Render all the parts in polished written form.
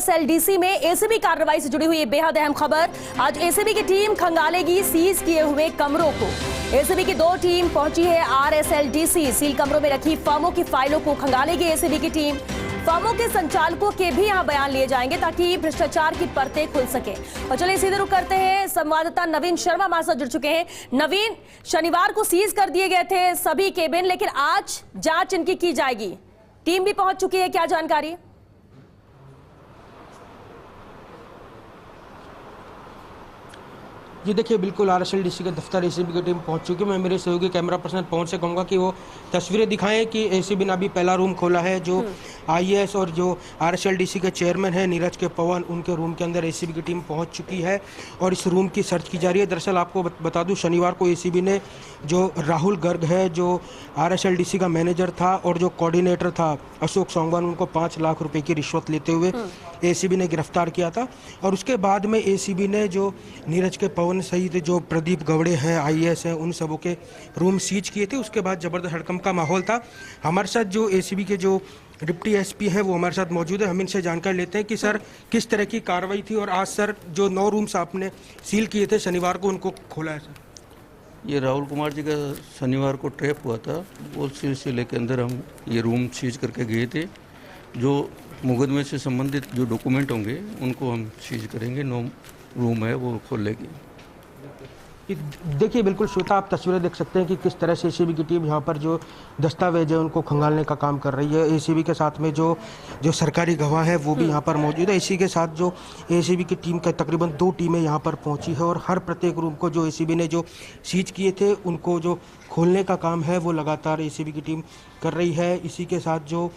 RSLDC में ACB कार्रवाई से जुड़ी हुई ये बेहद अहम खबर। आज एसीबी की टीम खंगालेगी सीज किए हुए कमरों को। एसीबी की 2 टीम पहुंची है RSLDC। सील कमरों में रखी फर्मों की फाइलों को खंगालेगी एसीबी की टीम। फर्मों के संचालकों के भी यहां बयान लिए जाएंगे ताकि भ्रष्टाचार की परतें खुल सके। और चलिए सीधे रुख करते हैं, संवाददाता नवीन शर्मा हमारे साथ जुड़ चुके हैं। नवीन, शनिवार को सीज कर दिए गए थे सभी केबिन, लेकिन आज जांच इनकी की जाएगी। टीम भी पहुंच चुकी है, क्या जानकारी? जी देखिए, बिल्कुल RSLDC के दफ्तर एसीबी की टीम पहुंच चुकी है। मैं मेरे सहयोगी कैमरा पर्सन पहुंच से कहूँगा कि वो तस्वीरें दिखाएं कि एसीबी ने अभी पहला रूम खोला है। जो IAS और जो RSLDC के चेयरमैन है नीरज के पवन, उनके रूम के अंदर एसीबी की टीम पहुंच चुकी है और इस रूम की सर्च की जा रही है। दरअसल आपको बता दूं, शनिवार को एसीबी ने जो राहुल गर्ग है, जो RSLDC का मैनेजर था और जो कोऑर्डिनेटर था अशोक सोंगवान, उनको 5 लाख रुपए की रिश्वत लेते हुए एसीबी ने गिरफ्तार किया था। और उसके बाद में एसीबी ने जो नीरज के पवन सहित जो प्रदीप गवड़े हैं, IAS हैं, उन सबों के रूम सीज किए थे। उसके बाद जबरदस्त हड़कंप का माहौल था। हमारे साथ जो एसीबी के जो डिप्टी SP हैं वो हमारे साथ मौजूद है। हम इनसे जानकारी लेते हैं कि सर किस तरह की कार्रवाई थी और आज सर जो 9 रूम्स आपने सील किए थे शनिवार को, उनको खोला है सर। ये राहुल कुमार जी का शनिवार को ट्रैप हुआ था, वो सिलसिले के अंदर हम ये रूम सीज करके गए थे। जो मुकदमे से संबंधित जो डॉक्यूमेंट होंगे उनको हम सीज करेंगे। 9 रूम है वो खोलेगी। देखिए, बिल्कुल श्वेता, आप तस्वीरें देख सकते हैं कि किस तरह से एसीबी की टीम यहाँ पर जो दस्तावेज है उनको खंगालने का काम कर रही है। एसीबी के साथ में जो सरकारी गवाह है वो भी यहाँ पर मौजूद है। इसी के साथ जो एसीबी की टीम का तकरीबन 2 टीमें यहाँ पर पहुँची है और हर प्रत्येक रूम को जो एसीबी ने जो सीज किए थे उनको जो खोलने का काम है वो लगातार एसीबी की टीम कर रही है। इसी के साथ जो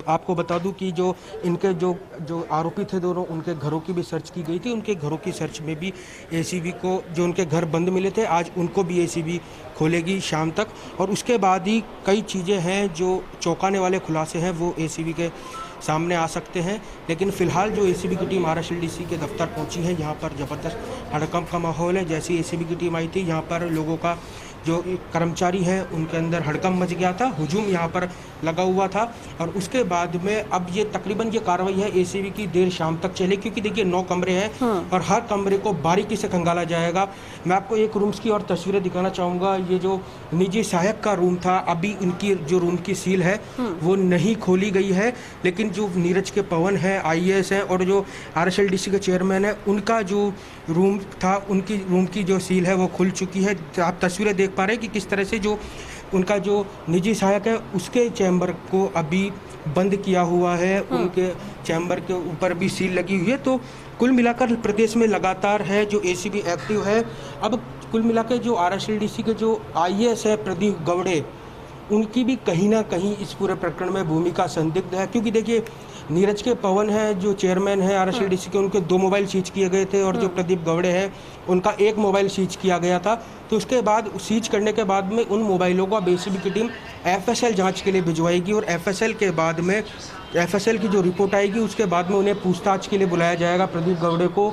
आपको बता दूं कि जो इनके जो आरोपी थे दोनों, उनके घरों की भी सर्च की गई थी। उनके घरों की सर्च में भी एसीबी को जो उनके घर बंद मिले थे, आज उनको भी एसीबी खोलेगी शाम तक। और उसके बाद ही कई चीज़ें हैं जो चौंकाने वाले खुलासे हैं वो एसीबी के सामने आ सकते हैं। लेकिन फिलहाल जो एसीबी की टीम RSLDC के दफ्तर पहुंची है, यहाँ पर ज़बरदस्त हड़कंप का माहौल है। जैसे एसीबी की टीम आई थी, यहाँ पर लोगों का जो कर्मचारी है उनके अंदर हड़कंप मच गया था, हुजूम यहाँ पर लगा हुआ था। और उसके बाद में अब ये तकरीबन ये कार्रवाई है एसीबी की देर शाम तक चले, क्योंकि देखिए 9 कमरे हैं और हर कमरे को बारीकी से खंगाला जाएगा। मैं आपको एक रूम्स की और तस्वीरें दिखाना चाहूँगा। ये जो निजी सहायक का रूम था, अभी इनकी जो रूम की सील है वो नहीं खोली गई है, लेकिन जो नीरज के पवन है, IAS है और जो RSLDC के चेयरमैन है, उनका जो रूम था, उनकी रूम की जो सील है वो खुल चुकी है। आप तस्वीरें देख पा रहे हैं कि किस तरह से जो उनका जो निजी सहायक है उसके चैम्बर को अभी बंद किया हुआ है। उनके चैम्बर के ऊपर भी सील लगी हुई है। तो कुल मिलाकर प्रदेश में लगातार है जो एसीबी एक्टिव है। अब कुल मिलाकर जो RSLDC के जो IAS है प्रदीप गवड़े, उनकी भी कहीं ना कहीं इस पूरे प्रकरण में भूमिका संदिग्ध है। क्योंकि देखिए, नीरज के पवन है जो चेयरमैन है RSLDC के, उनके 2 मोबाइल सीज किए गए थे और जो प्रदीप गवड़े हैं उनका 1 मोबाइल सीज किया गया था। तो उसके बाद सीज करने के बाद में उन मोबाइलों को अब एसीबी की टीम FSL जांच के लिए भिजवाएगी और FSL के बाद में FSL की जो रिपोर्ट आएगी उसके बाद में उन्हें पूछताछ के लिए बुलाया जाएगा प्रदीप गवड़े को।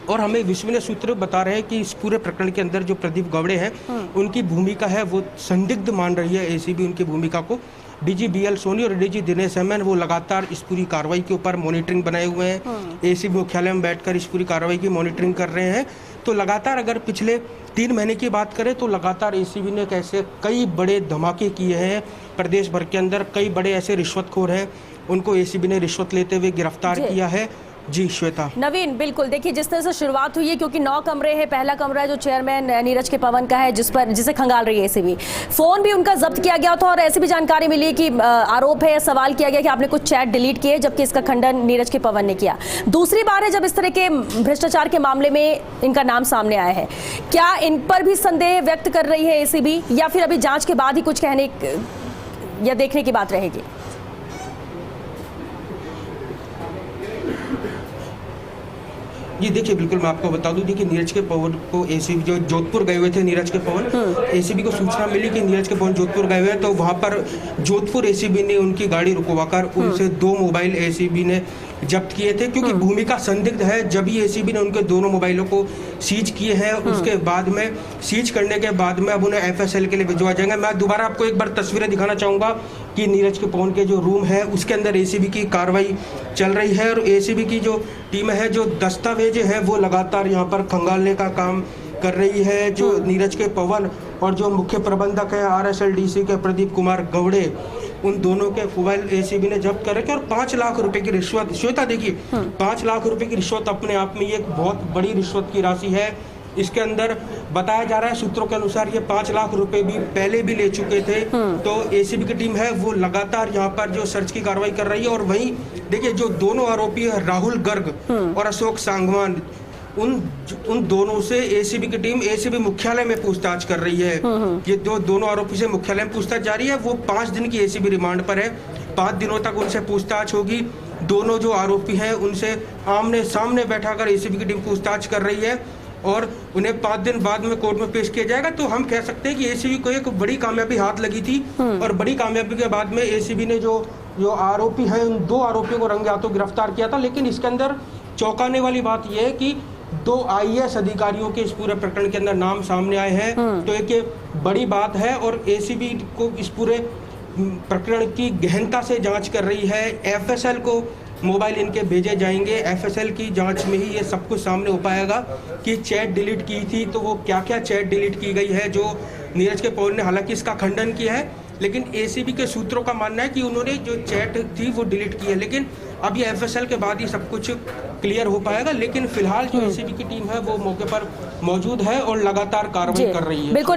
और हमें विश्वसनीय सूत्र बता रहे हैं कि इस पूरे प्रकरण के अंदर जो प्रदीप गवड़े हैं उनकी भूमिका है वो संदिग्ध मान रही है एसीबी उनकी भूमिका को। DG BL सोनी और DG दिनेश MN वो लगातार इस पूरी कार्रवाई के ऊपर मॉनिटरिंग बनाए हुए हैं। एसीबी मुख्यालय में बैठकर इस पूरी कार्रवाई की मॉनिटरिंग कर रहे हैं। तो लगातार अगर पिछले 3 महीने की बात करें तो लगातार एसीबी ने कैसे कई बड़े धमाके किए हैं प्रदेश भर के अंदर। कई बड़े ऐसे रिश्वतखोर हैं, उनको एसीबी ने रिश्वत लेते हुए गिरफ्तार किया है। जी श्वेता। नवीन, बिल्कुल देखिए जिस तरह से शुरुआत हुई है, क्योंकि 9 कमरे हैं, पहला कमरा जो चेयरमैन नीरज के पवन का है जिसे खंगाल रही है एसीबी। फोन भी उनका जब्त किया गया था और ऐसी भी जानकारी मिली कि आरोप है, सवाल किया गया कि आपने कुछ चैट डिलीट किए, जबकि इसका खंडन नीरज के पवन ने किया। दूसरी बार है जब इस तरह के भ्रष्टाचार के मामले में इनका नाम सामने आया है। क्या इन पर भी संदेह व्यक्त कर रही है एसीबी, या फिर अभी जांच के बाद ही कुछ कहने या देखने की बात रहेगी? जी देखिए, बिल्कुल मैं आपको बता दूं, देखिए नीरज के पवन को एसीबी जो जोधपुर गए हुए थे नीरज के पवन, एसीबी को सूचना मिली कि नीरज के पवन जोधपुर गए हुए हैं। तो वहां पर जोधपुर एसीबी ने उनकी गाड़ी रुकवाकर उनसे 2 मोबाइल एसीबी ने जब्त किए थे, क्योंकि भूमिका संदिग्ध है। जब ही एसीबी ने उनके दोनों मोबाइलों को सीज किए हैं, उसके बाद में सीज करने के बाद में अब उन्हें FSL के लिए भिजवा जाएंगे। मैं दोबारा आपको एक बार तस्वीरें दिखाना चाहूंगा। कि नीरज के पवन के जो रूम है उसके अंदर एसीबी की कार्रवाई चल रही है और एसीबी की जो टीम है जो दस्तावेज है वो लगातार यहाँ पर खंगालने का काम कर रही है। जो नीरज के पवन और जो मुख्य प्रबंधक है RSLDC के प्रदीप कुमार गौड़े, उन दोनों के मोबाइल एसीबी ने जब्त कर रखे और 5 लाख रुपए की रिश्वत। श्वेता देखिए, 5 लाख रुपए की रिश्वत अपने आप में ये एक बहुत बड़ी रिश्वत की राशि है। इसके अंदर बताया जा रहा है सूत्रों के अनुसार ये 5 लाख रुपए भी पहले भी ले चुके थे। तो एसीबी की टीम है वो लगातार यहाँ पर जो सर्च की कार्रवाई कर रही है। और वहीं देखिए जो दोनों आरोपी है राहुल गर्ग और अशोक सांगवान, उन दोनों से एसीबी की टीम एसीबी मुख्यालय में पूछताछ कर रही है। ये दोनों आरोपी से मुख्यालय में पूछताछ जारी है। वो 5 दिन की एसीबी रिमांड पर है। 5 दिनों तक उनसे पूछताछ होगी। दोनों जो आरोपी हैं उनसे आमने सामने बैठाकर एसीबी की टीम पूछताछ कर रही है और उन्हें 5 दिन बाद में कोर्ट में पेश किया जाएगा। तो हम कह सकते हैं कि एसीबी को एक बड़ी कामयाबी हाथ लगी थी और बड़ी कामयाबी के बाद में एसीबी ने जो आरोपी हैं उन 2 आरोपियों को रंगे हाथों गिरफ्तार किया था। लेकिन इसके अंदर चौंकाने वाली बात यह है कि 2 IAS अधिकारियों के इस पूरे प्रकरण के अंदर नाम सामने आए हैं। तो एक ये बड़ी बात है और एसीबी को इस पूरे प्रकरण की गहनता से जांच कर रही है। FSL को मोबाइल इनके भेजे जाएंगे। FSL की जांच में ही ये सब कुछ सामने हो पाएगा कि चैट डिलीट की थी तो वो क्या क्या चैट डिलीट की गई है। जो नीरज के पवन ने हालांकि इसका खंडन किया है, लेकिन एसीबी के सूत्रों का मानना है कि उन्होंने जो चैट थी वो डिलीट की है। लेकिन अब ये FSL के बाद ही सब कुछ क्लियर हो पाएगा। लेकिन फिलहाल जो एसीबी की टीम है वो मौके पर मौजूद है और लगातार कार्रवाई कर रही है। बिल्कुल।